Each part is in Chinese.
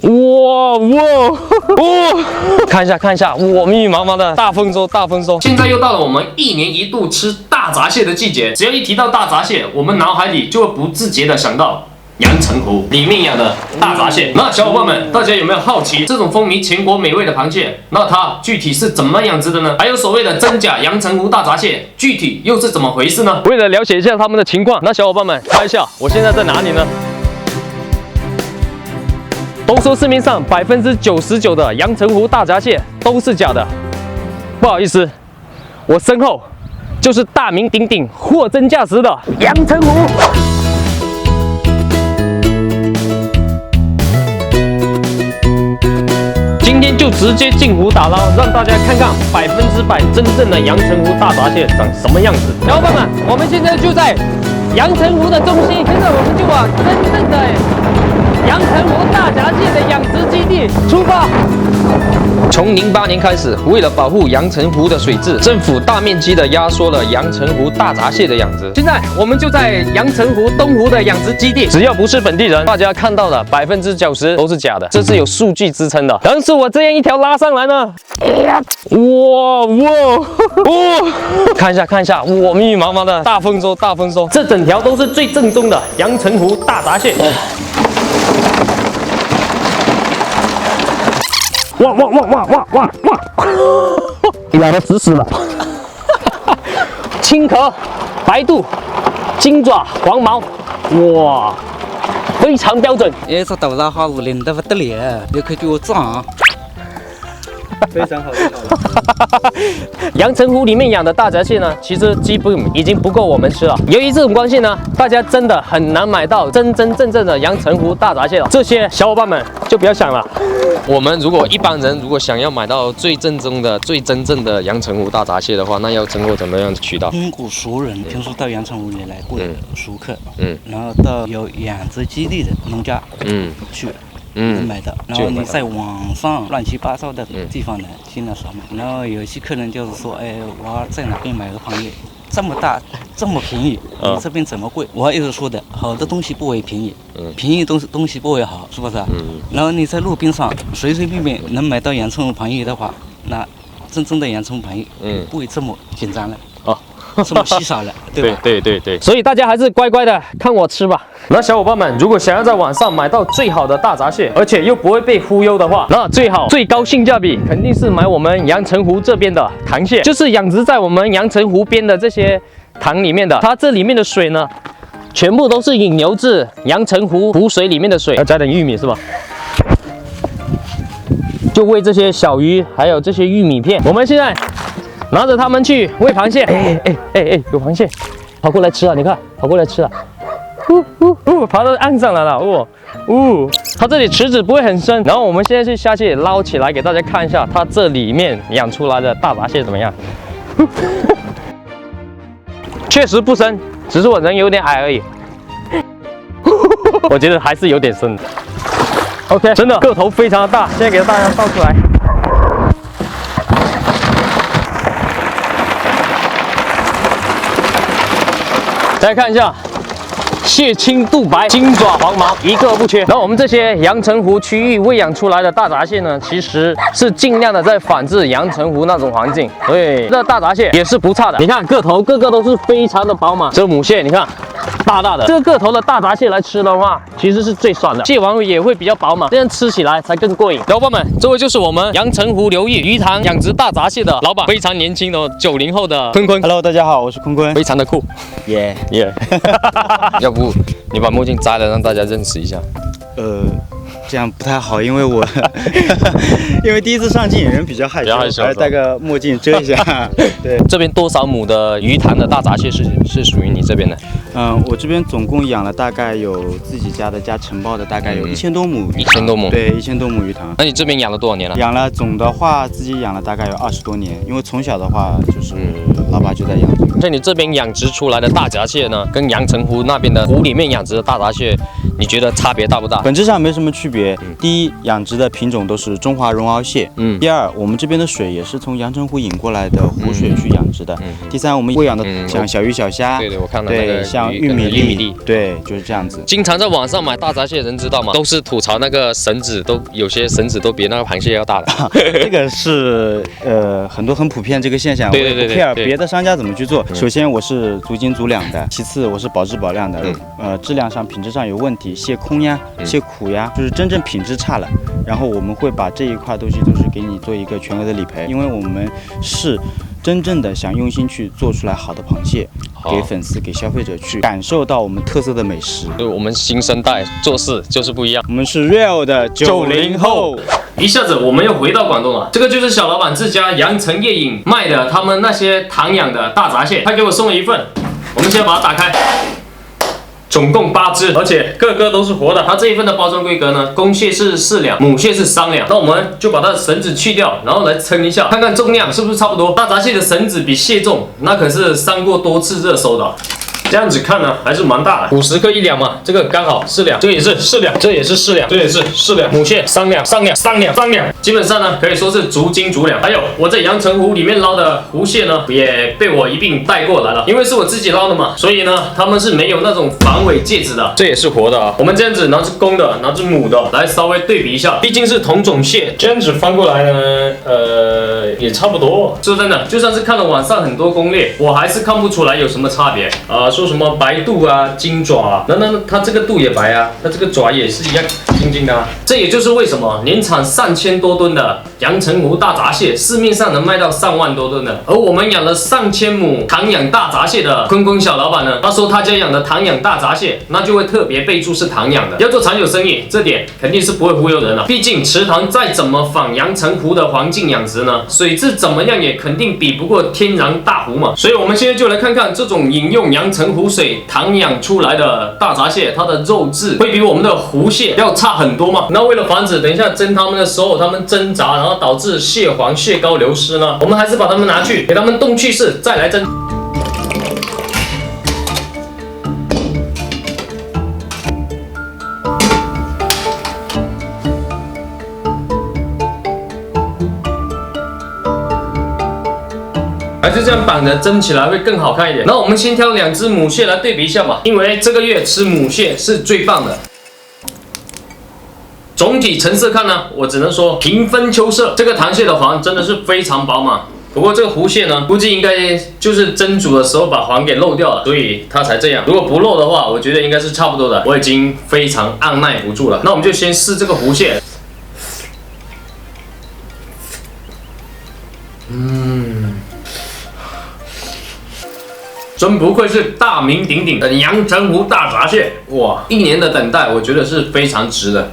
哇！看一下，哇，密密麻麻的大丰收。现在又到了我们1年1度吃大闸蟹的季节，只要一提到大闸蟹，我们脑海里就会不自觉的想到阳澄湖里面养的大闸蟹。那小伙伴们，大家有没有好奇这种风靡全国美味的螃蟹，那它具体是怎么养殖的呢？还有所谓的真假阳澄湖大闸蟹，具体又是怎么回事呢？为了了解一下他们的情况，那小伙伴们猜一下，我现在在哪里呢？都说市面上99%的阳澄湖大闸蟹都是假的，不好意思，我身后就是大名鼎鼎、货真价实的阳澄湖。今天就直接进湖打捞，让大家看看100%真正的阳澄湖大闸蟹长什么样子。小伙伴们，我们现在就在阳澄湖的中心，现在我们就往真正的阳澄湖大闸蟹的养殖基地出发。从08年开始，为了保护阳澄湖的水质，政府大面积的压缩了阳澄湖大闸蟹的养殖。现在我们就在阳澄湖东湖的养殖基地，只要不是本地人，大家看到的90%都是假的，这是有数据支撑的。但是我这样一条拉上来呢，哇！看一下，哇，密密麻麻的大丰收，这整条都是最正宗的阳澄湖大闸蟹。哇！咬得死了，青壳、白肚、金爪、黄毛，哇，非常标准。这豆大花5零的不得了，你可以给我装啊！非常好。阳澄湖里面养的大闸蟹呢，其实基本已经不够我们吃了。由于这种关系呢，大家真的很难买到真正的阳澄湖大闸蟹了。这些小伙伴们就不要想了。我们一般人如果想要买到最正宗的、最真正的阳澄湖大闸蟹的话，那要通过怎么样的渠道？通过熟人，听说到阳澄湖里来过的熟客，然后到有养殖基地的农家，去。能买到，然后你在网上乱七八糟的地方呢，尽量少买。然后有些客人就是说，哎，我要在哪边买个螃蟹，这么大，这么便宜，你这边怎么贵？我一直说的，好的东西不为便宜，便宜东西不为好，是不是？然后你在路边上随便便能买到阳澄湖螃蟹的话，那真正的阳澄湖螃蟹，不会这么紧张了。这么稀少了，对吧？对，所以大家还是乖乖的看我吃吧。那小伙伴们，如果想要在网上买到最好的大闸蟹，而且又不会被忽悠的话，那最高性价比肯定是买我们阳澄湖这边的塘蟹，就是养殖在我们阳澄湖边的这些塘里面的。它这里面的水呢，全部都是引流至阳澄湖湖水里面的水。要加点玉米是吧？就喂这些小鱼，还有这些玉米片。我们现在拿着它们去喂螃蟹，有螃蟹跑过来吃了，你看跑过来吃了，爬到岸上来了，它这里池子不会很深，然后我们现在就下去捞起来给大家看一下，它这里面养出来的大闸蟹怎么样？确实不深，只是我人有点矮而已，我觉得还是有点深的。OK， 真的个头非常的大，现在给大家倒出来。再看一下，蟹青肚白、金爪黄毛一个不缺。然后我们这些阳澄湖区域喂养出来的大闸蟹呢，其实是尽量的在反制阳澄湖那种环境，所以这大闸蟹也是不差的。你看个头个个都是非常的饱满，这母蟹你看大的，这个头的大闸蟹来吃的话，其实是最爽的，蟹黄也会比较饱满，这样吃起来才更过瘾。小伙伴们，这位就是我们阳澄湖流域鱼塘养殖大闸蟹的老板，非常年轻的90后的坤。Hello， 大家好，我是坤，非常的酷，耶。要不你把墨镜摘了，让大家认识一下。这样不太好，因为我因为第一次上镜，人比较害羞，还是戴个墨镜遮一下。对，这边多少亩的鱼塘的大闸蟹是属于你这边的？我这边总共养了大概有自己家的加承包的，大概有1000多亩。1000多亩。对，1000多亩鱼塘。那你这边养了多少年了？养了总的话自己养了大概有20多年，因为从小的话就是老爸就在养。像你这边养殖出来的大闸蟹呢，跟阳澄湖那边的湖里面养殖的大闸蟹，你觉得差别大不大？本质上没什么区别。第一，养殖的品种都是中华绒螯蟹。第二，我们这边的水也是从阳澄湖引过来的湖水去养殖的。第三，我们喂养的像小鱼小虾，对，我看到对，像像玉米粒，对，就是这样子。经常在网上买大闸蟹，人知道吗？都是吐槽那个绳子有些绳子都比那个螃蟹要大的。这个是很多很普遍这个现象。对。别的商家怎么去做？首先我是足斤足两的，其次我是保质保量的。质量上、品质上有问题，蟹空呀、蟹苦呀，就是真正品质差了，然后我们会把这一块东西都是给你做一个全额的理赔，因为我们是真正的想用心去做出来好的螃蟹，给粉丝、给消费者去感受到我们特色的美食。我们新生代做事就是不一样，我们是 real 的90后。一下子我们又回到广东了，这个就是小老板自家阳城夜饮卖的他们那些塘养的大闸蟹，他给我送了一份，我们先把它打开。总共8只，而且个个都是活的。它这一份的包装规格呢，公蟹是4两，母蟹是3两。那我们就把它的绳子去掉，然后来称一下，看看重量是不是差不多。大闸蟹的绳子比蟹重，那可是上过多次热搜的。这样子看呢，还是蛮大的，50克1两嘛，这个刚好4两，这个也是4两，这也是4两，这也是4两，母蟹3两，基本上呢可以说是足斤足两。还有我在阳澄湖里面捞的湖蟹呢，也被我一并带过来了，因为是我自己捞的嘛，所以呢他们是没有那种防伪戒指的，这也是活的啊。我们这样子拿只公的，拿只母的来稍微对比一下，毕竟是同种蟹，这样子翻过来呢，也差不多。说真的，就算是看了网上很多攻略，我还是看不出来有什么差别说什么白肚啊、金爪啊，那它这个肚也白啊，那这个爪也是一样晶晶的啊。这也就是为什么年产3000多吨的阳澄湖大闸蟹，市面上能卖到3万多吨的，而我们养了上千亩塘养大闸蟹的坤坤小老板呢，他说他家养的塘养大闸蟹，那就会特别备注是塘养的。要做长久生意，这点肯定是不会忽悠人了。毕竟池塘再怎么仿阳澄湖的环境养殖呢，水质怎么样也肯定比不过天然大湖嘛。所以我们现在就来看看这种饮用阳澄湖水塘养出来的大闸蟹，它的肉质会比我们的湖蟹要差很多吗？那为了防止等一下蒸它们的时候它们挣扎，然后导致蟹黄、蟹膏流失呢，我们还是把它们拿去给它们冻去势，再来蒸。还是这样绑着蒸起来会更好看一点。那我们先挑2只母蟹来对比一下吧，因为这个月吃母蟹是最棒的。总体成色看呢，我只能说平分秋色。这个螃蟹的黄真的是非常饱满，不过这个湖蟹呢，估计应该就是蒸煮的时候把黄给漏掉了，所以它才这样。如果不漏的话，我觉得应该是差不多的。我已经非常按耐不住了，那我们就先试这个湖蟹。真不愧是大名鼎鼎的阳澄湖大闸蟹，哇！1年的等待，我觉得是非常值的。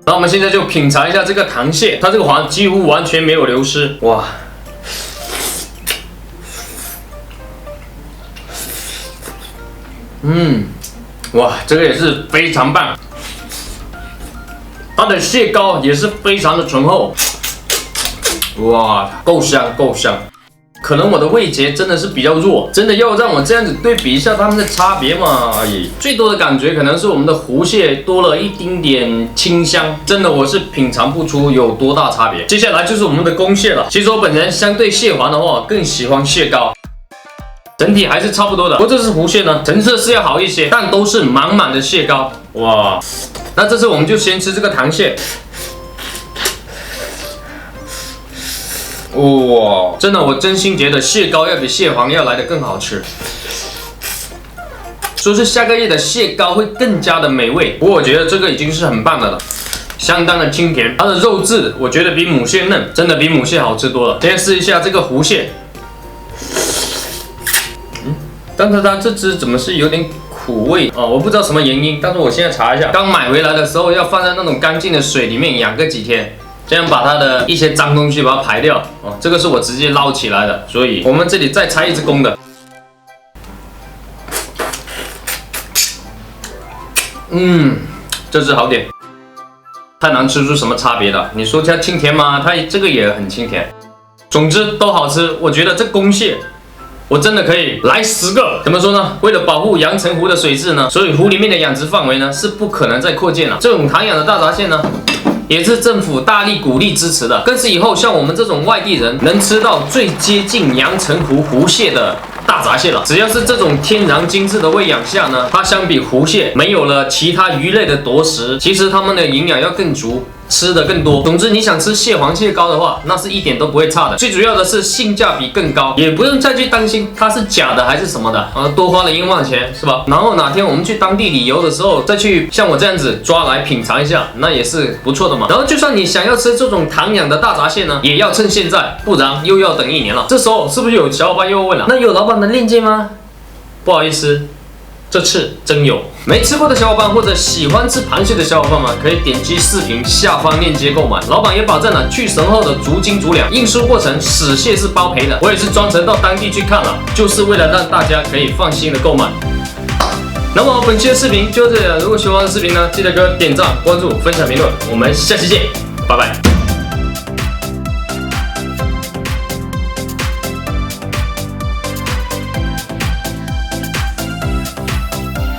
那我们现在就品尝一下这个螃蟹，它这个黄几乎完全没有流失，哇！哇，这个也是非常棒。它的蟹膏也是非常的醇厚，哇，够香够香。可能我的味觉真的是比较弱，真的要让我这样子对比一下它们的差别嘛？最多的感觉可能是我们的湖蟹多了一丁点清香，真的我是品尝不出有多大差别。接下来就是我们的公蟹了，其实我本人相对蟹黄的话更喜欢蟹膏，整体还是差不多的。不过这只湖蟹呢，成色是要好一些，但都是满满的蟹膏，哇！那这次我们就先吃这个螃蟹。哇，真的，我真心觉得蟹膏要比蟹黄要来得更好吃。说是下个月的蟹膏会更加的美味，不过我觉得这个已经是很棒的了，相当的清甜。它的肉质我觉得比母蟹嫩，真的比母蟹好吃多了。先试一下这个湖蟹，但是它这只怎么是有点苦味哦？我不知道什么原因，但是我现在查一下，刚买回来的时候要放在那种干净的水里面养个几天。这样把它的一些脏东西把它排掉哦，这个是我直接捞起来的，所以我们这里再拆一只公的。这只好点，太难吃出什么差别了。你说它清甜吗？它这个也很清甜。总之都好吃，我觉得这公蟹我真的可以来10个。怎么说呢？为了保护阳澄湖的水质呢，所以湖里面的养殖范围呢是不可能再扩建了。这种塘养的大闸蟹呢，也是政府大力鼓励支持的，更是以后像我们这种外地人能吃到最接近阳澄湖湖蟹的大闸蟹了。只要是这种天然精致的喂养下呢，它相比湖蟹没有了其他鱼类的夺食，其实它们的营养要更足。吃的更多，总之你想吃蟹黄蟹膏的话，那是一点都不会差的。最主要的是性价比更高，也不用再去担心它是假的还是什么的，多花了冤枉钱是吧？然后哪天我们去当地旅游的时候，再去像我这样子抓来品尝一下，那也是不错的嘛。然后就算你想要吃这种糖养的大闸蟹呢，也要趁现在，不然又要等1年了。这时候是不是有小伙伴又问了，那有老板的链接吗？不好意思。这次真有，没吃过的小伙伴或者喜欢吃螃蟹的小伙伴们，可以点击视频下方链接购买。老板也保证了去神后的足斤足两，运输过程死蟹是包赔的。我也是专程到当地去看了，就是为了让大家可以放心的购买。那么本期的视频就这里了，如果喜欢的视频呢，记得给我点赞、关注、分享、评论，我们下期见，拜拜。